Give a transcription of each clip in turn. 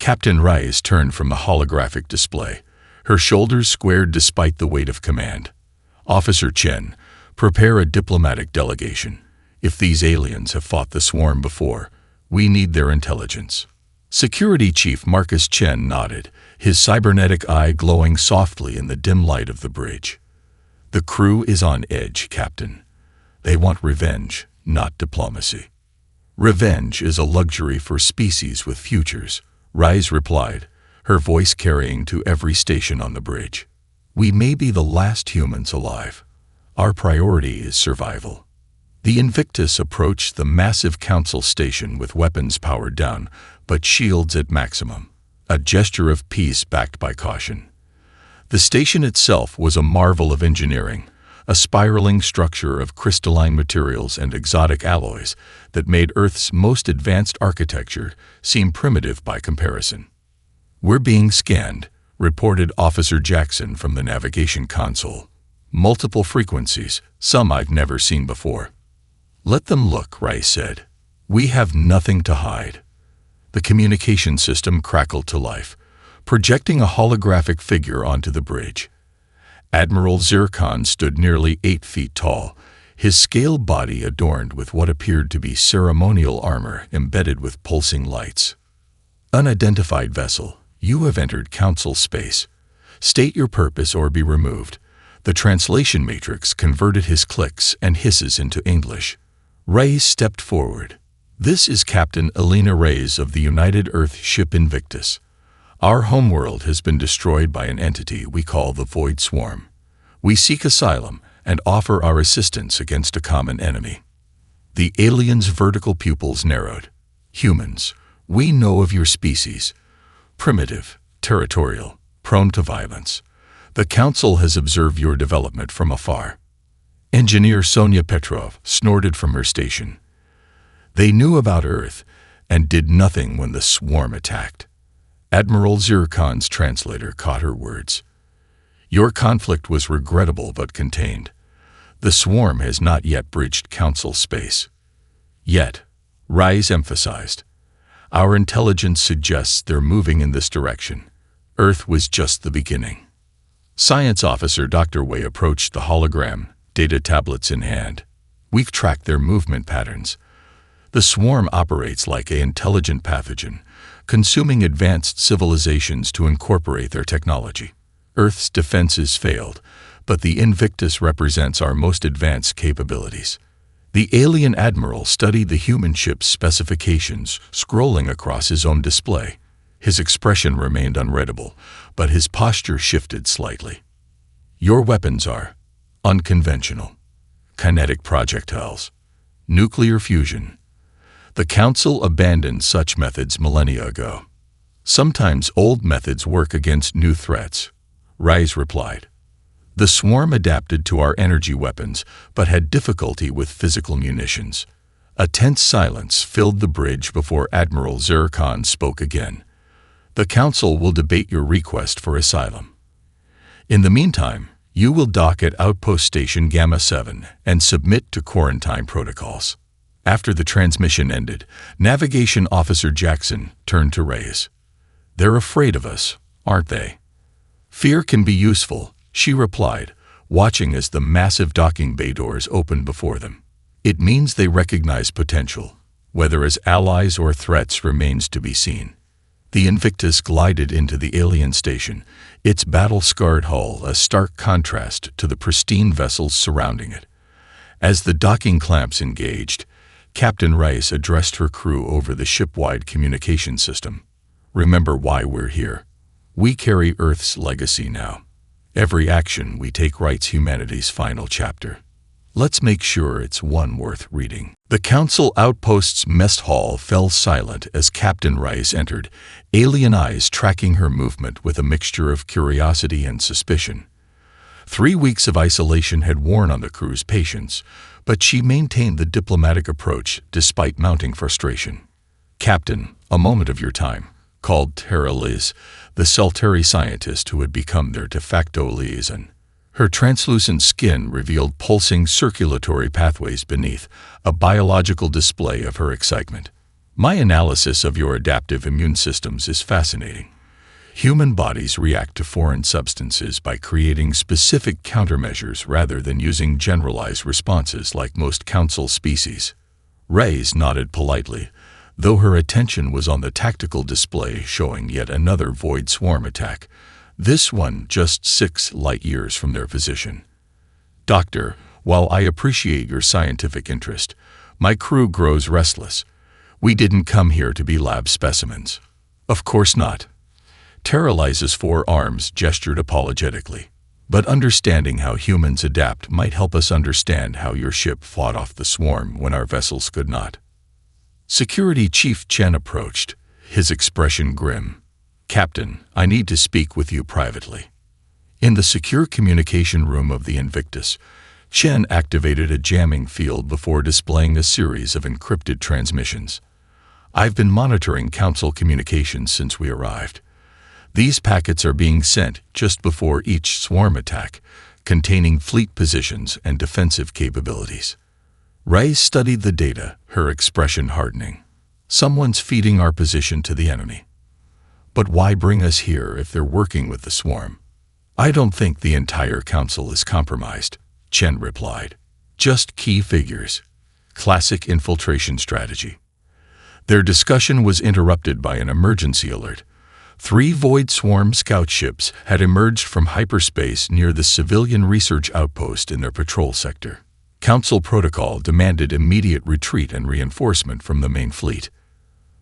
Captain Rice turned from the holographic display, her shoulders squared despite the weight of command. Officer Chen, prepare a diplomatic delegation. If these aliens have fought the swarm before, we need their intelligence. Security Chief Marcus Chen nodded, his cybernetic eye glowing softly in the dim light of the bridge. The crew is on edge, Captain. They want revenge, not diplomacy. Revenge is a luxury for species with futures, Rice replied, her voice carrying to every station on the bridge. We may be the last humans alive. Our priority is survival. The Invictus approached the massive council station with weapons powered down, but shields at maximum, a gesture of peace backed by caution. The station itself was a marvel of engineering, a spiraling structure of crystalline materials and exotic alloys that made Earth's most advanced architecture seem primitive by comparison. We're being scanned, reported Officer Jackson from the navigation console. Multiple frequencies, some I've never seen before. Let them look, Rice said. We have nothing to hide. The communication system crackled to life, projecting a holographic figure onto the bridge. Admiral Zircon stood nearly 8 feet tall, his scaled body adorned with what appeared to be ceremonial armor embedded with pulsing lights. Unidentified vessel, you have entered Council space. State your purpose or be removed. The translation matrix converted his clicks and hisses into English. Reyes stepped forward. This is Captain Elena Reyes of the United Earth ship Invictus. Our homeworld has been destroyed by an entity we call the Void Swarm. We seek asylum and offer our assistance against a common enemy. The alien's vertical pupils narrowed. Humans, we know of your species. Primitive, territorial, prone to violence. The Council has observed your development from afar. Engineer Sonia Petrov snorted from her station. They knew about Earth and did nothing when the swarm attacked. Admiral Zircon's translator caught her words. Your conflict was regrettable but contained. The swarm has not yet bridged Council space. Yet, Rice emphasized, our intelligence suggests they're moving in this direction. Earth was just the beginning. Science Officer Dr. Wei approached the hologram, data tablets in hand. We've tracked their movement patterns. The swarm operates like an intelligent pathogen, consuming advanced civilizations to incorporate their technology. Earth's defenses failed, but the Invictus represents our most advanced capabilities. The alien admiral studied the human ship's specifications, scrolling across his own display. His expression remained unreadable, but his posture shifted slightly. Your weapons are unconventional, kinetic projectiles, nuclear fusion. The Council abandoned such methods millennia ago. Sometimes old methods work against new threats, Rice replied. The swarm adapted to our energy weapons, but had difficulty with physical munitions. A tense silence filled the bridge before Admiral Zircon spoke again. The Council will debate your request for asylum. In the meantime, you will dock at Outpost Station Gamma 7 and submit to quarantine protocols. After the transmission ended, Navigation Officer Jackson turned to Reyes. They're afraid of us, aren't they? Fear can be useful, she replied, watching as the massive docking bay doors opened before them. It means they recognize potential. Whether as allies or threats remains to be seen. The Invictus glided into the alien station, its battle-scarred hull a stark contrast to the pristine vessels surrounding it. As the docking clamps engaged, Captain Rice addressed her crew over the ship-wide communication system. Remember why we're here. We carry Earth's legacy now. Every action we take writes humanity's final chapter. Let's make sure it's one worth reading. The Council Outpost's mess hall fell silent as Captain Rice entered, alien eyes tracking her movement with a mixture of curiosity and suspicion. 3 weeks of isolation had worn on the crew's patience, but she maintained the diplomatic approach despite mounting frustration. Captain, a moment of your time, called Tara Liz, the Celteri scientist who had become their de facto liaison. Her translucent skin revealed pulsing circulatory pathways beneath, a biological display of her excitement. My analysis of your adaptive immune systems is fascinating. Human bodies react to foreign substances by creating specific countermeasures rather than using generalized responses like most council species. Reyes nodded politely, though her attention was on the tactical display showing yet another void swarm attack, this one just 6 light-years from their position. Doctor, while I appreciate your scientific interest, my crew grows restless. We didn't come here to be lab specimens. Of course not. Terralize's 4 arms gestured apologetically. But understanding how humans adapt might help us understand how your ship fought off the swarm when our vessels could not. Security Chief Chen approached, his expression grim. Captain, I need to speak with you privately. In the secure communication room of the Invictus, Chen activated a jamming field before displaying a series of encrypted transmissions. I've been monitoring Council communications since we arrived. These packets are being sent just before each swarm attack, containing fleet positions and defensive capabilities. Reyes studied the data, her expression hardening. Someone's feeding our position to the enemy. But why bring us here if they're working with the swarm? I don't think the entire council is compromised, Chen replied. Just key figures. Classic infiltration strategy. Their discussion was interrupted by an emergency alert. 3 Void Swarm scout ships had emerged from hyperspace near the civilian research outpost in their patrol sector. Council protocol demanded immediate retreat and reinforcement from the main fleet.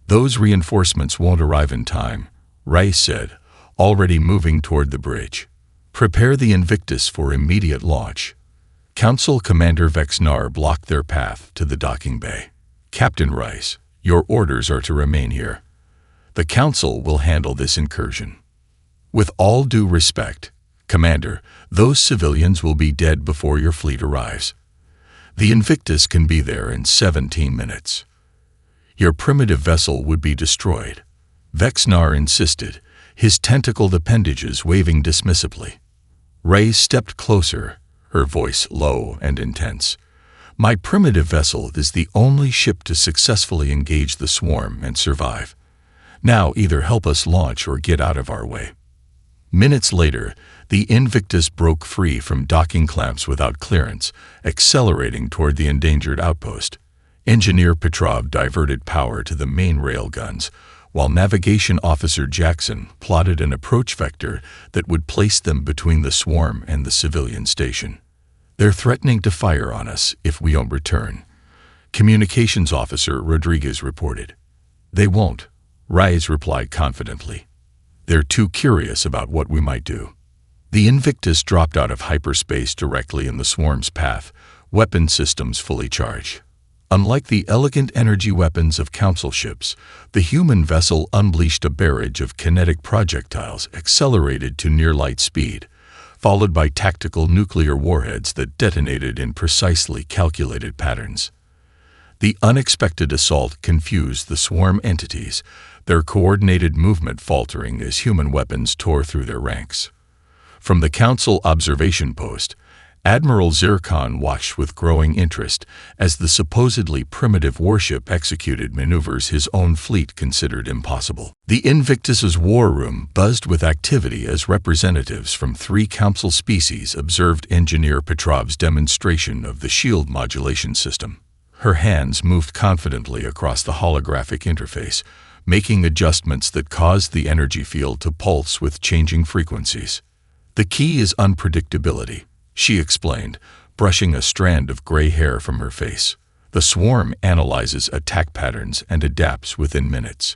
Those reinforcements won't arrive in time, Reyes said, already moving toward the bridge. Prepare the Invictus for immediate launch. Council Commander Vexnar blocked their path to the docking bay. Captain Reyes, your orders are to remain here. The Council will handle this incursion. With all due respect, Commander, those civilians will be dead before your fleet arrives. The Invictus can be there in 17 minutes. Your primitive vessel would be destroyed, Vexnar insisted, his tentacled appendages waving dismissively. Reyes stepped closer, her voice low and intense. My primitive vessel is the only ship to successfully engage the swarm and survive. Now either help us launch or get out of our way. Minutes later, the Invictus broke free from docking clamps without clearance, accelerating toward the endangered outpost. Engineer Petrov diverted power to the main rail guns, while Navigation Officer Jackson plotted an approach vector that would place them between the swarm and the civilian station. They're threatening to fire on us if we don't return, Communications Officer Rodriguez reported. They won't, Reyes replied confidently. They're too curious about what we might do. The Invictus dropped out of hyperspace directly in the swarm's path, weapon systems fully charged. Unlike the elegant energy weapons of council ships, the human vessel unleashed a barrage of kinetic projectiles accelerated to near-light speed, followed by tactical nuclear warheads that detonated in precisely calculated patterns. The unexpected assault confused the swarm entities, their coordinated movement faltering as human weapons tore through their ranks. From the Council observation post, Admiral Zircon watched with growing interest as the supposedly primitive warship executed maneuvers his own fleet considered impossible. The Invictus's war room buzzed with activity as representatives from 3 Council species observed Engineer Petrov's demonstration of the shield modulation system. Her hands moved confidently across the holographic interface, making adjustments that caused the energy field to pulse with changing frequencies. The key is unpredictability, she explained, brushing a strand of gray hair from her face. The swarm analyzes attack patterns and adapts within minutes.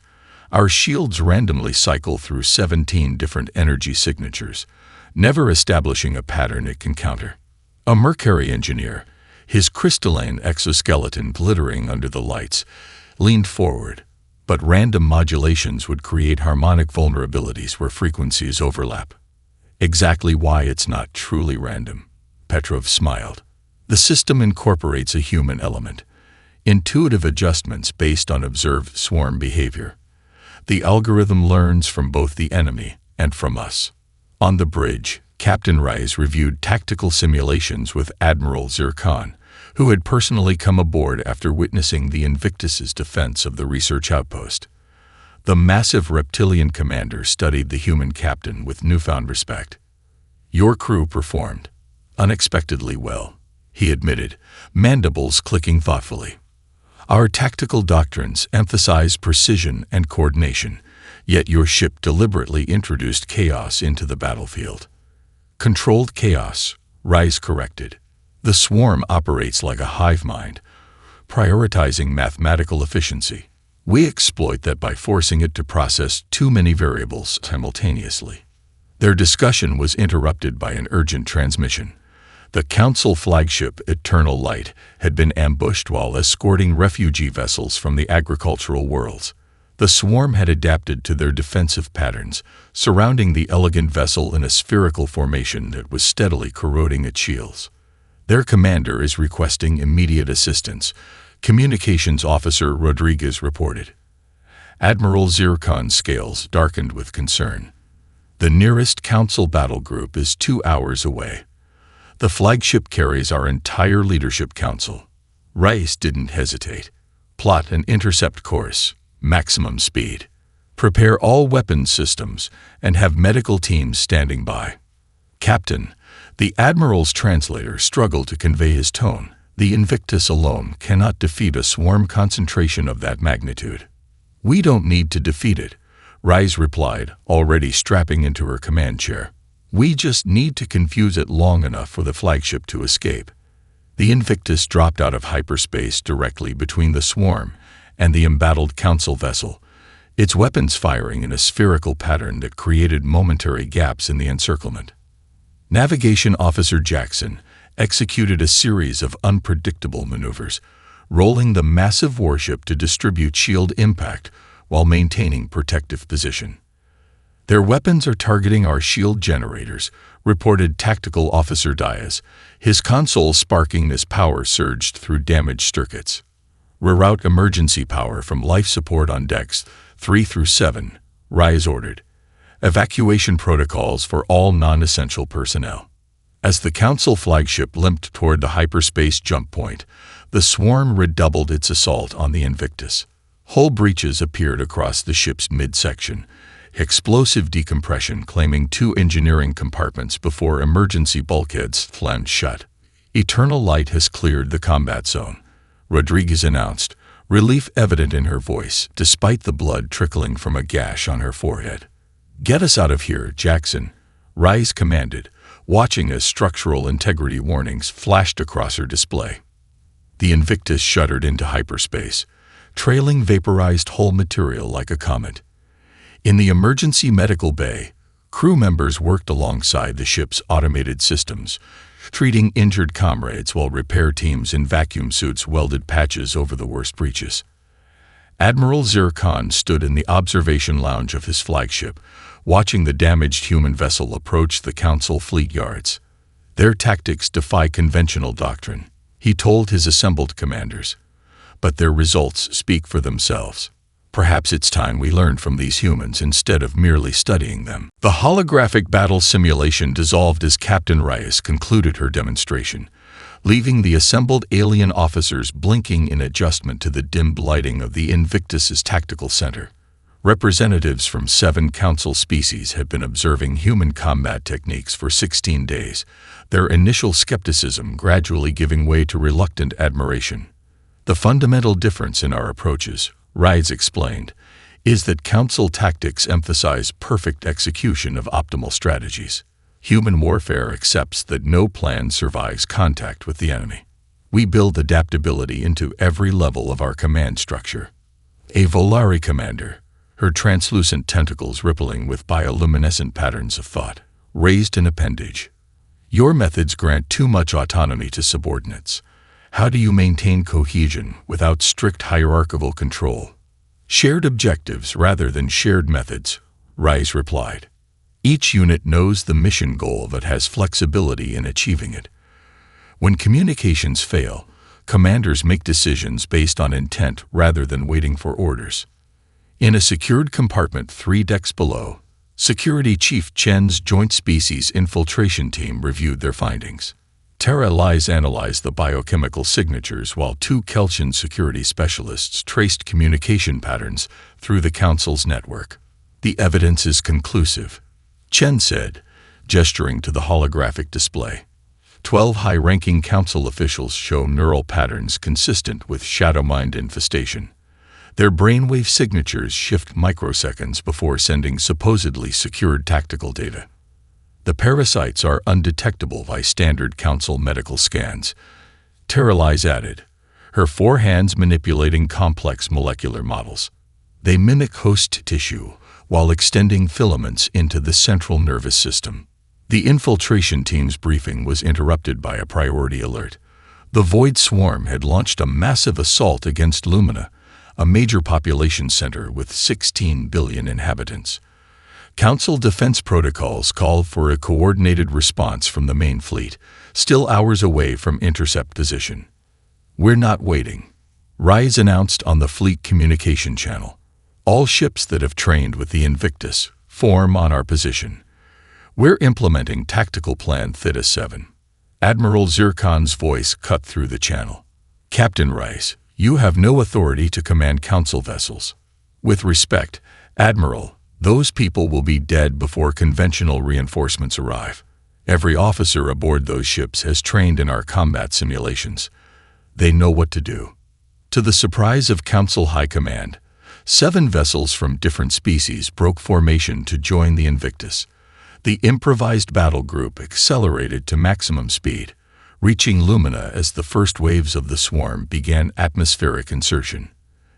Our shields randomly cycle through 17 different energy signatures, never establishing a pattern it can counter. A Mercari engineer, his crystalline exoskeleton glittering under the lights, leaned forward, but random modulations would create harmonic vulnerabilities where frequencies overlap. Exactly why it's not truly random, Petrov smiled. The system incorporates a human element, intuitive adjustments based on observed swarm behavior. The algorithm learns from both the enemy and from us. On the bridge, Captain Reyes reviewed tactical simulations with Admiral Zircon, who had personally come aboard after witnessing the Invictus's defense of the research outpost. The massive reptilian commander studied the human captain with newfound respect. "Your crew performed unexpectedly well," he admitted, mandibles clicking thoughtfully. "Our tactical doctrines emphasize precision and coordination, yet your ship deliberately introduced chaos into the battlefield." "Controlled chaos," Rise corrected. "The swarm operates like a hive mind, prioritizing mathematical efficiency. We exploit that by forcing it to process too many variables simultaneously." Their discussion was interrupted by an urgent transmission. The Council flagship Eternal Light had been ambushed while escorting refugee vessels from the agricultural worlds. The swarm had adapted to their defensive patterns, surrounding the elegant vessel in a spherical formation that was steadily corroding its shields. "Their commander is requesting immediate assistance," Communications Officer Rodriguez reported. Admiral Zircon's scales darkened with concern. "The nearest Council battle group is 2 hours away. The flagship carries our entire leadership council." Rice didn't hesitate. "Plot an intercept course, maximum speed. Prepare all weapons systems and have medical teams standing by." "Captain," the Admiral's translator struggled to convey his tone, "the Invictus alone cannot defeat a swarm concentration of that magnitude." "We don't need to defeat it," Rise replied, already strapping into her command chair. "We just need to confuse it long enough for the flagship to escape." The Invictus dropped out of hyperspace directly between the swarm and the embattled Council vessel, its weapons firing in a spherical pattern that created momentary gaps in the encirclement. Navigation Officer Jackson executed a series of unpredictable maneuvers, rolling the massive warship to distribute shield impact while maintaining protective position. "Their weapons are targeting our shield generators," reported Tactical Officer Diaz, his console sparking as power surged through damaged circuits. "Reroute emergency power from life support on decks 3 through 7, Rise ordered. "Evacuation protocols for all non-essential personnel." As the Council flagship limped toward the hyperspace jump point, the swarm redoubled its assault on the Invictus. Hull breaches appeared across the ship's midsection, explosive decompression claiming 2 engineering compartments before emergency bulkheads flanged shut. "Eternal Light has cleared the combat zone," Rodriguez announced, relief evident in her voice, despite the blood trickling from a gash on her forehead. "Get us out of here, Jackson," Rise commanded, watching as structural integrity warnings flashed across her display. The Invictus shuddered into hyperspace, trailing vaporized hull material like a comet. In the emergency medical bay, crew members worked alongside the ship's automated systems, treating injured comrades while repair teams in vacuum suits welded patches over the worst breaches. Admiral Zircon stood in the observation lounge of his flagship, watching the damaged human vessel approach the Council fleet yards. "Their tactics defy conventional doctrine," he told his assembled commanders. "But their results speak for themselves. Perhaps it's time we learned from these humans instead of merely studying them." The holographic battle simulation dissolved as Captain Reyes concluded her demonstration, leaving the assembled alien officers blinking in adjustment to the dimmed lighting of the Invictus's tactical center. Representatives from 7 Council species had been observing human combat techniques for 16 days, their initial skepticism gradually giving way to reluctant admiration. "The fundamental difference in our approaches," Rise explained, "is that Council tactics emphasize perfect execution of optimal strategies. Human warfare accepts that no plan survives contact with the enemy. We build adaptability into every level of our command structure." A Volari commander, her translucent tentacles rippling with bioluminescent patterns of thought, raised an appendage. "Your methods grant too much autonomy to subordinates. How do you maintain cohesion without strict hierarchical control?" "Shared objectives rather than shared methods," Rise replied. "Each unit knows the mission goal but has flexibility in achieving it. When communications fail, commanders make decisions based on intent rather than waiting for orders." In a secured compartment 3 decks below, Security Chief Chen's Joint Species Infiltration Team reviewed their findings. Tara Lies analyzed the biochemical signatures while two Keltian security specialists traced communication patterns through the Council's network. "The evidence is conclusive," Chen said, gesturing to the holographic display. 12 high-ranking Council officials show neural patterns consistent with shadow mind infestation. Their brainwave signatures shift microseconds before sending supposedly secured tactical data. The parasites are undetectable by standard Council medical scans, Tara Lies added, her 4 hands manipulating complex molecular models. They mimic host tissue while extending filaments into the central nervous system. The infiltration team's briefing was interrupted by a priority alert. The Void Swarm had launched a massive assault against Lumina, a major population center with 16 billion inhabitants. Council defense protocols called for a coordinated response from the main fleet, still hours away from intercept position. "We're not waiting," Rise announced on the fleet communication channel. "All ships that have trained with the Invictus form on our position. We're implementing Tactical Plan Theta 7. Admiral Zircon's voice cut through the channel. "Captain Rise, you have no authority to command Council vessels. With respect, Admiral, those people will be dead before conventional reinforcements arrive. Every officer aboard those ships has trained in our combat simulations. They know what to do." To the surprise of Council High Command, 7 vessels from different species broke formation to join the Invictus. The improvised battle group accelerated to maximum speed, reaching Lumina as the first waves of the swarm began atmospheric insertion.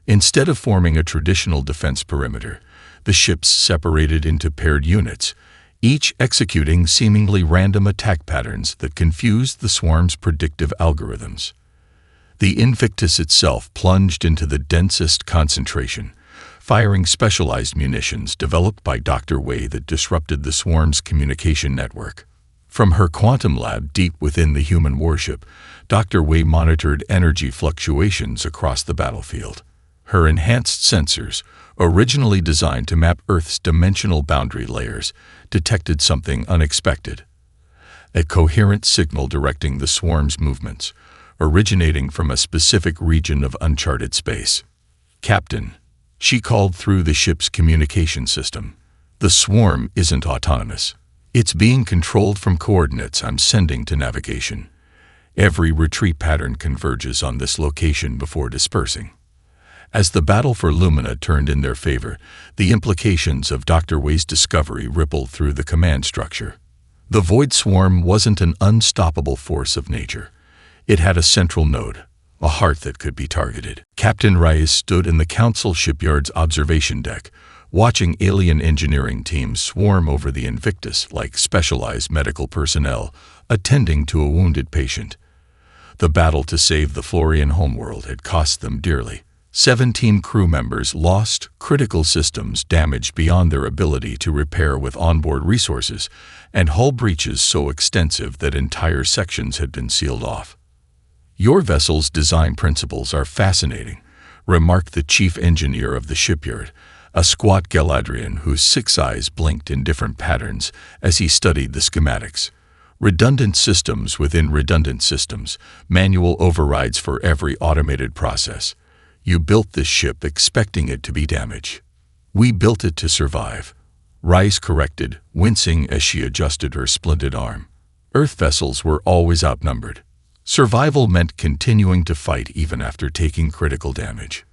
Instead of forming a traditional defense perimeter, the ships separated into paired units, each executing seemingly random attack patterns that confused the swarm's predictive algorithms. The Invictus itself plunged into the densest concentration, firing specialized munitions developed by Dr. Wei that disrupted the swarm's communication network. From her quantum lab deep within the human warship, Dr. Wei monitored energy fluctuations across the battlefield. Her enhanced sensors, originally designed to map Earth's dimensional boundary layers, detected something unexpected. A coherent signal directing the swarm's movements, originating from a specific region of uncharted space. "Captain," she called through the ship's communication system, "the swarm isn't autonomous. It's being controlled from coordinates I'm sending to navigation. Every retreat pattern converges on this location before dispersing." As the battle for Lumina turned in their favor, the implications of Dr. Wei's discovery rippled through the command structure. The Void Swarm wasn't an unstoppable force of nature. It had a central node, a heart that could be targeted. Captain Reyes stood in the Council shipyard's observation deck, watching alien engineering teams swarm over the Invictus like specialized medical personnel attending to a wounded patient. The battle to save the Florian homeworld had cost them dearly. 17 crew members lost, critical systems damaged beyond their ability to repair with onboard resources, and hull breaches so extensive that entire sections had been sealed off. "Your vessel's design principles are fascinating," remarked the chief engineer of the shipyard, a squat Galadrian whose 6 eyes blinked in different patterns as he studied the schematics. Redundant systems within redundant systems, manual overrides for every automated process. You built this ship expecting it to be damaged. "We built it to survive," Rice corrected, wincing as she adjusted her splinted arm. Earth vessels were always outnumbered. Survival meant continuing to fight even after taking critical damage.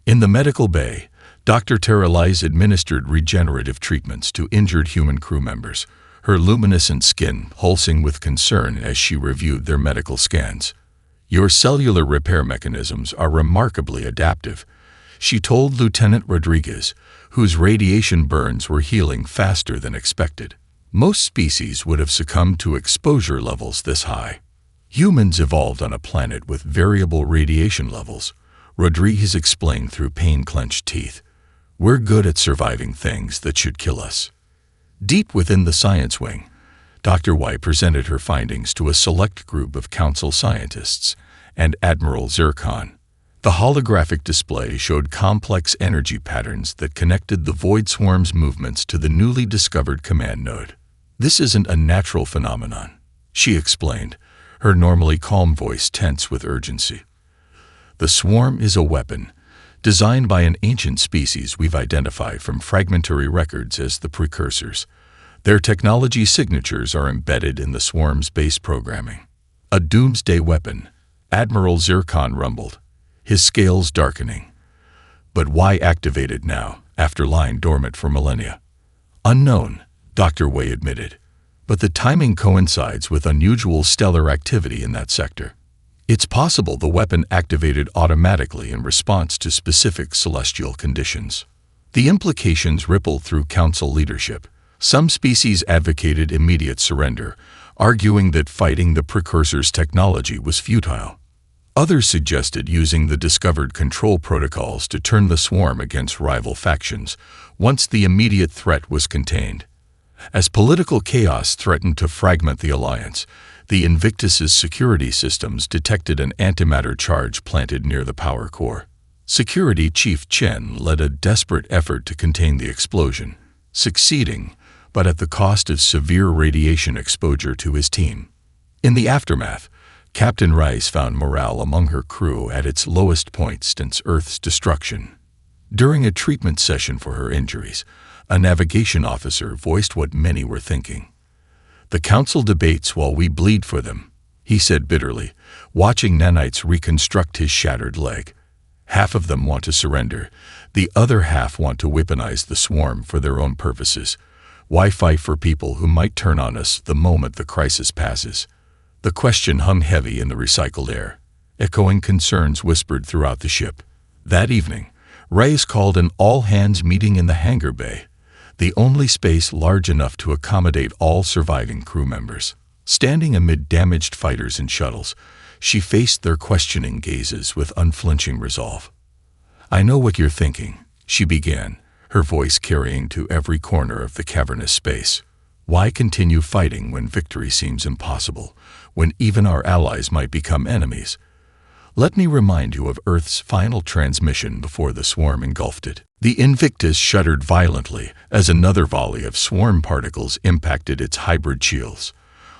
In the medical bay, Dr. Tara Lies administered regenerative treatments to injured human crew members, her luminescent skin pulsing with concern as she reviewed their medical scans. "Your cellular repair mechanisms are remarkably adaptive," she told Lieutenant Rodriguez, whose radiation burns were healing faster than expected. "Most species would have succumbed to exposure levels this high. Humans evolved on a planet with variable radiation levels," Rodriguez explained through pain-clenched teeth. "We're good at surviving things that should kill us." Deep within the science wing, Dr. White presented her findings to a select group of Council scientists and Admiral Zircon. The holographic display showed complex energy patterns that connected the Void Swarm's movements to the newly discovered command node. "This isn't a natural phenomenon," she explained, her normally calm voice tense with urgency. The swarm is a weapon, designed by an ancient species we've identified from fragmentary records as the precursors. Their technology signatures are embedded in the swarm's base programming. A doomsday weapon, Admiral Zircon rumbled, his scales darkening. But why activate it now, after lying dormant for millennia? Unknown, Dr. Wei admitted, but the timing coincides with unusual stellar activity in that sector. It's possible the weapon activated automatically in response to specific celestial conditions. The implications rippled through Council leadership. Some species advocated immediate surrender, arguing that fighting the precursor's technology was futile. Others suggested using the discovered control protocols to turn the swarm against rival factions once the immediate threat was contained. As political chaos threatened to fragment the alliance, the Invictus's security systems detected an antimatter charge planted near the power core. Security Chief Chen led a desperate effort to contain the explosion, succeeding, but at the cost of severe radiation exposure to his team. In the aftermath, Captain Rice found morale among her crew at its lowest point since Earth's destruction. During a treatment session for her injuries, a navigation officer voiced what many were thinking. "The Council debates while we bleed for them," he said bitterly, watching nanites reconstruct his shattered leg. "Half of them want to surrender, the other half want to weaponize the swarm for their own purposes. Why fight for people who might turn on us the moment the crisis passes?" The question hung heavy in the recycled air. Echoing concerns whispered throughout the ship. That evening, Reyes called an all-hands meeting in the hangar bay, the only space large enough to accommodate all surviving crew members. Standing amid damaged fighters and shuttles, she faced their questioning gazes with unflinching resolve. "I know what you're thinking," she began, her voice carrying to every corner of the cavernous space. "Why continue fighting when victory seems impossible, when even our allies might become enemies? Let me remind you of Earth's final transmission before the swarm engulfed it." The Invictus shuddered violently as another volley of swarm particles impacted its hybrid shields.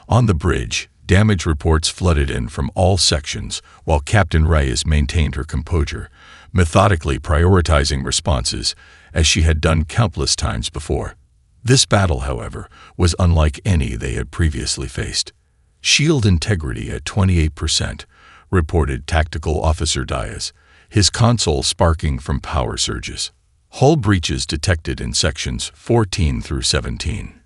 On the bridge, damage reports flooded in from all sections while Captain Reyes maintained her composure, methodically prioritizing responses as she had done countless times before. This battle, however, was unlike any they had previously faced. "Shield integrity at 28%, reported Tactical Officer Diaz, his console sparking from power surges. "Hull breaches detected in sections 14 through 17.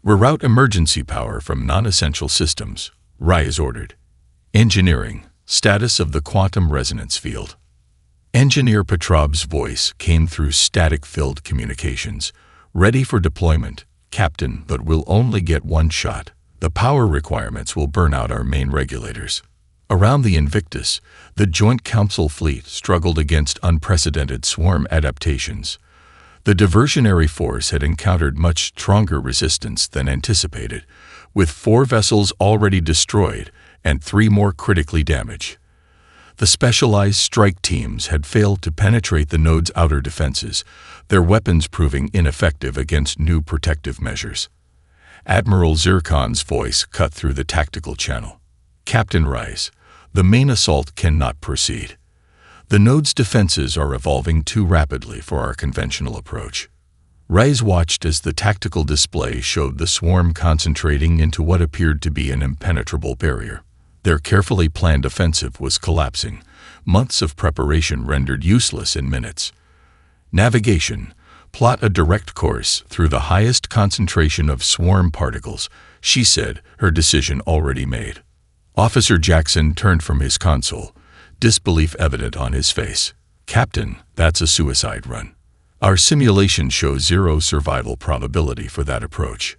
Reroute emergency power from non-essential systems," Reyes ordered. "Engineering, status of the quantum resonance field." Engineer Petrob's voice came through static-filled communications. "Ready for deployment, Captain, but we'll only get one shot. The power requirements will burn out our main regulators." Around the Invictus, the Joint Council fleet struggled against unprecedented swarm adaptations. The diversionary force had encountered much stronger resistance than anticipated, with 4 vessels already destroyed and 3 more critically damaged. The specialized strike teams had failed to penetrate the node's outer defenses, their weapons proving ineffective against new protective measures. Admiral Zircon's voice cut through the tactical channel. "Captain Rice, the main assault cannot proceed. The node's defenses are evolving too rapidly for our conventional approach." Rice watched as the tactical display showed the swarm concentrating into what appeared to be an impenetrable barrier. Their carefully planned offensive was collapsing, months of preparation rendered useless in minutes. "Navigation, plot a direct course through the highest concentration of swarm particles," she said, her decision already made. Officer Jackson turned from his console, disbelief evident on his face. "Captain, that's a suicide run. Our simulations show 0 survival probability for that approach."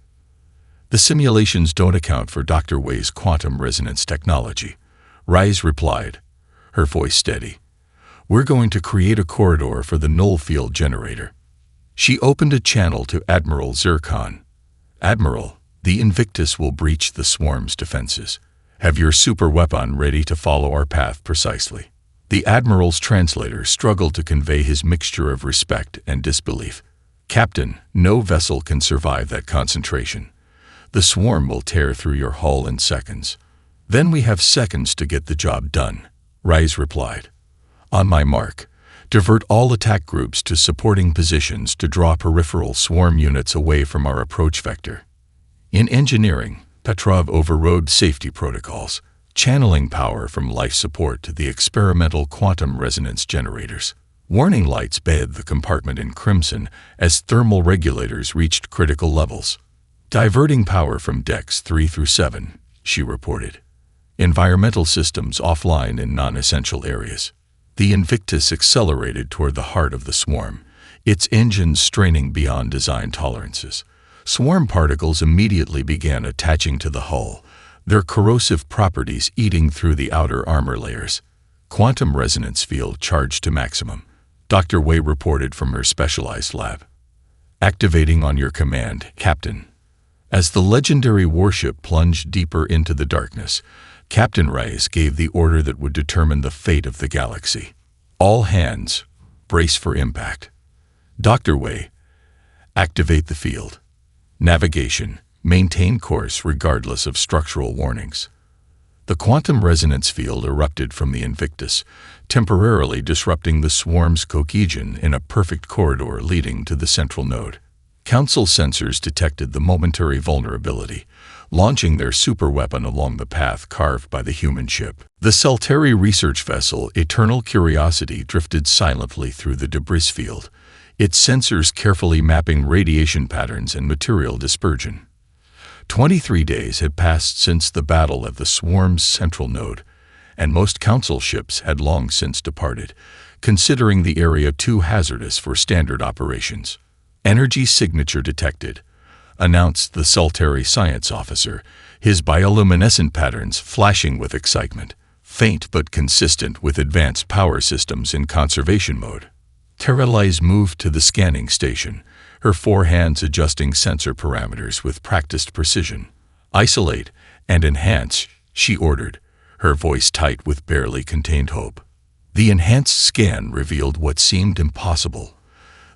"The simulations don't account for Dr. Wei's quantum resonance technology," Rice replied, her voice steady. "We're going to create a corridor for the null field generator." She opened a channel to Admiral Zircon. "Admiral, the Invictus will breach the swarm's defenses. Have your super weapon ready to follow our path precisely." The Admiral's translator struggled to convey his mixture of respect and disbelief. "Captain, no vessel can survive that concentration. The swarm will tear through your hull in seconds." Then we have seconds to get the job done, Rise replied. On my mark, divert all attack groups to supporting positions to draw peripheral swarm units away from our approach vector. In engineering, Petrov overrode safety protocols, channeling power from life support to the experimental quantum resonance generators. Warning lights bathed the compartment in crimson as thermal regulators reached critical levels. Diverting power from decks 3 through 7, she reported. Environmental systems offline in non-essential areas. The Invictus accelerated toward the heart of the swarm, its engines straining beyond design tolerances. Swarm particles immediately began attaching to the hull, their corrosive properties eating through the outer armor layers. Quantum resonance field charged to maximum, Dr. Wei reported from her specialized lab. Activating on your command, Captain. As the legendary warship plunged deeper into the darkness, Captain Reyes gave the order that would determine the fate of the galaxy. All hands, brace for impact. Dr. Wei, activate the field. Navigation, maintain course regardless of structural warnings. The quantum resonance field erupted from the Invictus, temporarily disrupting the swarm's cohesion in a perfect corridor leading to the central node. Council sensors detected the momentary vulnerability, launching their superweapon along the path carved by the human ship. The Salteri research vessel Eternal Curiosity drifted silently through the debris field, its sensors carefully mapping radiation patterns and material dispersion. 23 days had passed since the battle at the swarm's central node, and most Council ships had long since departed, considering the area too hazardous for standard operations. Energy signature detected, announced the Salteri science officer, his bioluminescent patterns flashing with excitement, faint but consistent with advanced power systems in conservation mode. Terralize moved to the scanning station, her 4 hands adjusting sensor parameters with practiced precision. Isolate and enhance, she ordered, her voice tight with barely contained hope. The enhanced scan revealed what seemed impossible.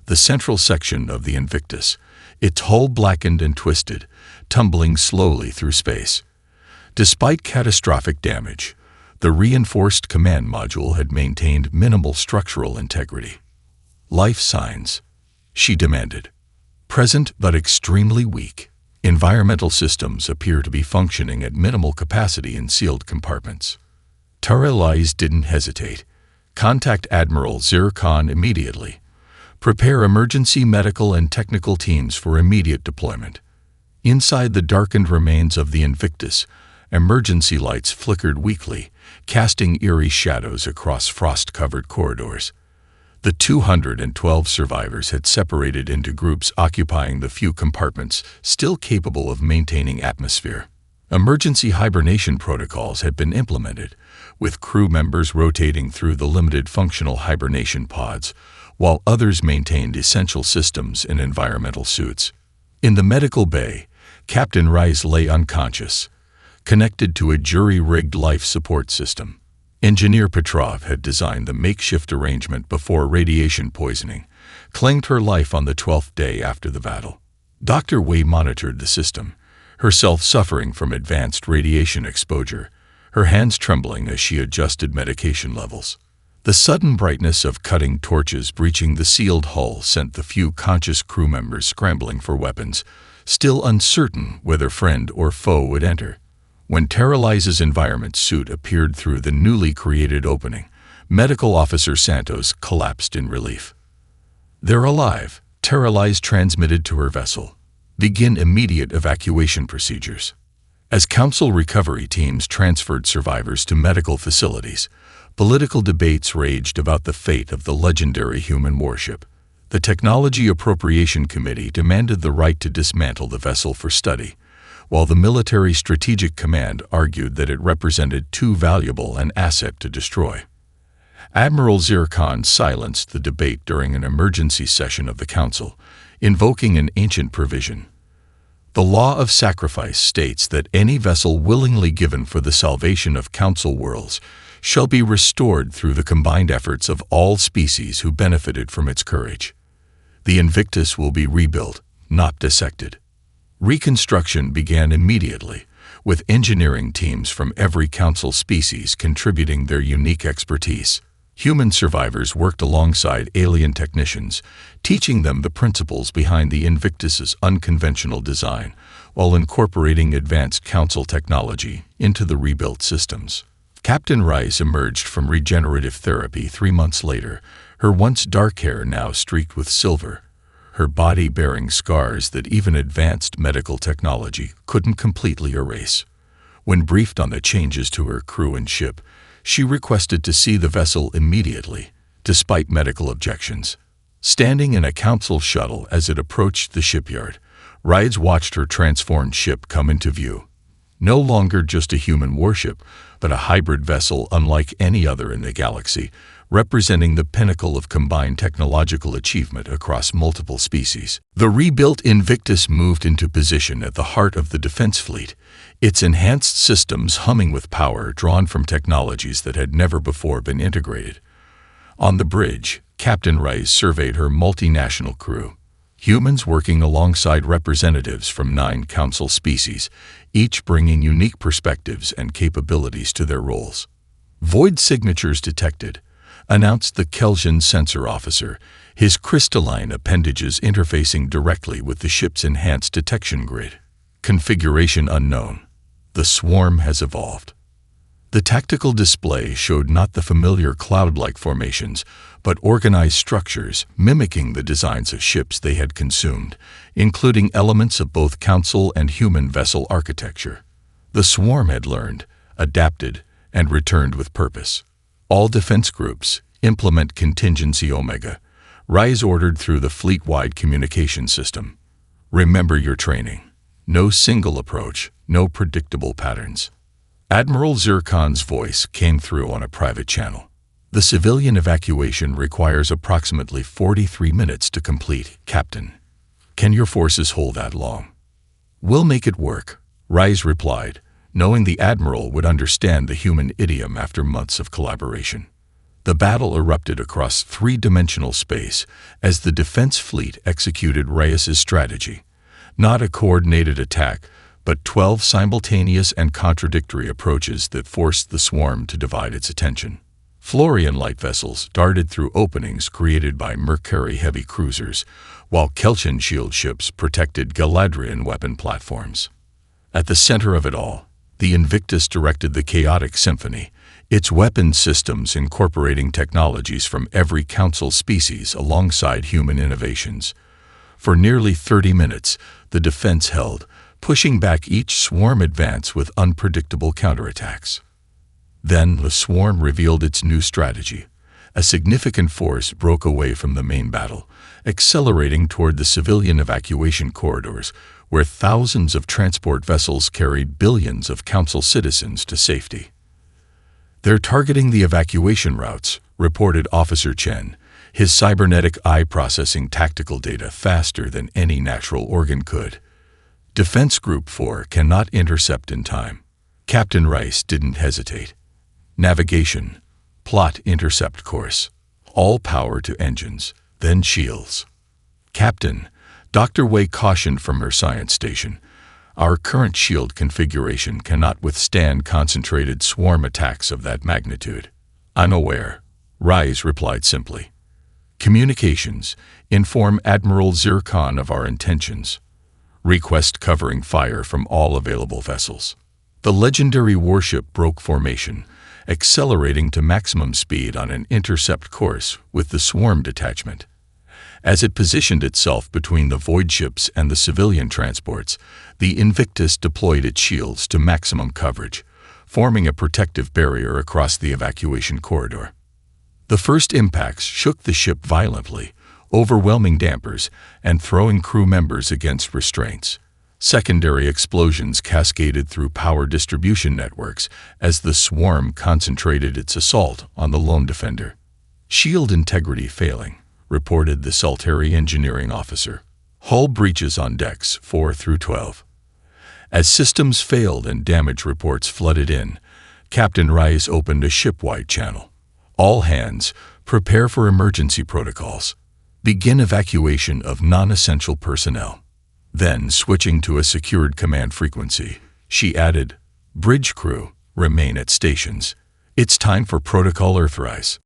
The central section of the Invictus, its hull blackened and twisted, tumbling slowly through space. Despite catastrophic damage, the reinforced command module had maintained minimal structural integrity. Life signs, she demanded. Present but extremely weak. Environmental systems appear to be functioning at minimal capacity in sealed compartments. Terralize didn't hesitate. Contact Admiral Zircon immediately. Prepare emergency medical and technical teams for immediate deployment. Inside the darkened remains of the Invictus, emergency lights flickered weakly, casting eerie shadows across frost-covered corridors. The 212 survivors had separated into groups occupying the few compartments still capable of maintaining atmosphere. Emergency hibernation protocols had been implemented, with crew members rotating through the limited functional hibernation pods, while others maintained essential systems in environmental suits. In the medical bay, Captain Rice lay unconscious, connected to a jury-rigged life support system. Engineer Petrov had designed the makeshift arrangement before radiation poisoning, claimed her life on the 12th day after the battle. Dr. Wei monitored the system, herself suffering from advanced radiation exposure, her hands trembling as she adjusted medication levels. The sudden brightness of cutting torches breaching the sealed hull sent the few conscious crew members scrambling for weapons, still uncertain whether friend or foe would enter. When Terralize's environment suit appeared through the newly created opening, Medical Officer Santos collapsed in relief. "They're alive," Terralize transmitted to her vessel. "Begin immediate evacuation procedures." As Council recovery teams transferred survivors to medical facilities, political debates raged about the fate of the legendary human warship. The Technology Appropriation Committee demanded the right to dismantle the vessel for study, while the Military Strategic Command argued that it represented too valuable an asset to destroy. Admiral Zircon silenced the debate during an emergency session of the Council, invoking an ancient provision. The law of sacrifice states that any vessel willingly given for the salvation of Council worlds shall be restored through the combined efforts of all species who benefited from its courage. The Invictus will be rebuilt, not dissected. Reconstruction began immediately, with engineering teams from every council species contributing their unique expertise. Human survivors worked alongside alien technicians, teaching them the principles behind the Invictus's unconventional design, while incorporating advanced council technology into the rebuilt systems. Captain Rice emerged from regenerative therapy 3 months later, her once dark hair now streaked with silver, her body bearing scars that even advanced medical technology couldn't completely erase. When briefed on the changes to her crew and ship, she requested to see the vessel immediately, despite medical objections. Standing in a council shuttle as it approached the shipyard, Rides watched her transformed ship come into view. No longer just a human warship, but a hybrid vessel unlike any other in the galaxy, representing the pinnacle of combined technological achievement across multiple species. The rebuilt Invictus moved into position at the heart of the defense fleet, its enhanced systems humming with power drawn from technologies that had never before been integrated. On the bridge, Captain Rice surveyed her multinational crew, humans working alongside representatives from 9 council species, each bringing unique perspectives and capabilities to their roles. Void signatures detected, announced the Kelsian sensor officer, his crystalline appendages interfacing directly with the ship's enhanced detection grid. Configuration unknown. The swarm has evolved. The tactical display showed not the familiar cloud-like formations, but organized structures mimicking the designs of ships they had consumed, including elements of both council and human vessel architecture. The swarm had learned, adapted, and returned with purpose. All defense groups implement contingency Omega. Rise ordered through the fleet-wide communication system. Remember your training. No single approach, no predictable patterns. Admiral Zircon's voice came through on a private channel. The civilian evacuation requires approximately 43 minutes to complete, Captain. Can your forces hold that long? We'll make it work, Rise replied, knowing the Admiral would understand the human idiom after months of collaboration. The battle erupted across 3-dimensional space as the defense fleet executed Reyes's strategy. Not a coordinated attack, but 12 simultaneous and contradictory approaches that forced the swarm to divide its attention. Florian light vessels darted through openings created by Mercury heavy cruisers, while Kelsian shield ships protected Galadrian weapon platforms. At the center of it all, the Invictus directed the chaotic symphony, its weapon systems incorporating technologies from every council species alongside human innovations. For nearly 30 minutes, the defense held, pushing back each swarm advance with unpredictable counterattacks. Then the swarm revealed its new strategy. A significant force broke away from the main battle, accelerating toward the civilian evacuation corridors, where thousands of transport vessels carried billions of council citizens to safety. They're targeting the evacuation routes, reported Officer Chen, his cybernetic eye processing tactical data faster than any natural organ could. Defense Group 4 cannot intercept in time. Captain Rice didn't hesitate. Navigation. Plot intercept course. All power to engines, then shields. Captain, Dr. Wei cautioned from her science station. Our current shield configuration cannot withstand concentrated swarm attacks of that magnitude. Unaware, Rise replied simply. Communications. Inform Admiral Zircon of our intentions. Request covering fire from all available vessels. The legendary warship broke formation, accelerating to maximum speed on an intercept course with the swarm detachment. As it positioned itself between the void ships and the civilian transports, the Invictus deployed its shields to maximum coverage, forming a protective barrier across the evacuation corridor. The first impacts shook the ship violently, overwhelming dampers and throwing crew members against restraints. Secondary explosions cascaded through power distribution networks as the swarm concentrated its assault on the lone defender. Shield integrity failing, reported the Salteri engineering officer. Hull breaches on decks 4 through 12. As systems failed and damage reports flooded in, Captain Rice opened a ship-wide channel. All hands, prepare for emergency protocols. Begin evacuation of non-essential personnel. Then, switching to a secured command frequency, She added, "Bridge crew, remain at stations. It's time for Protocol Earthrise."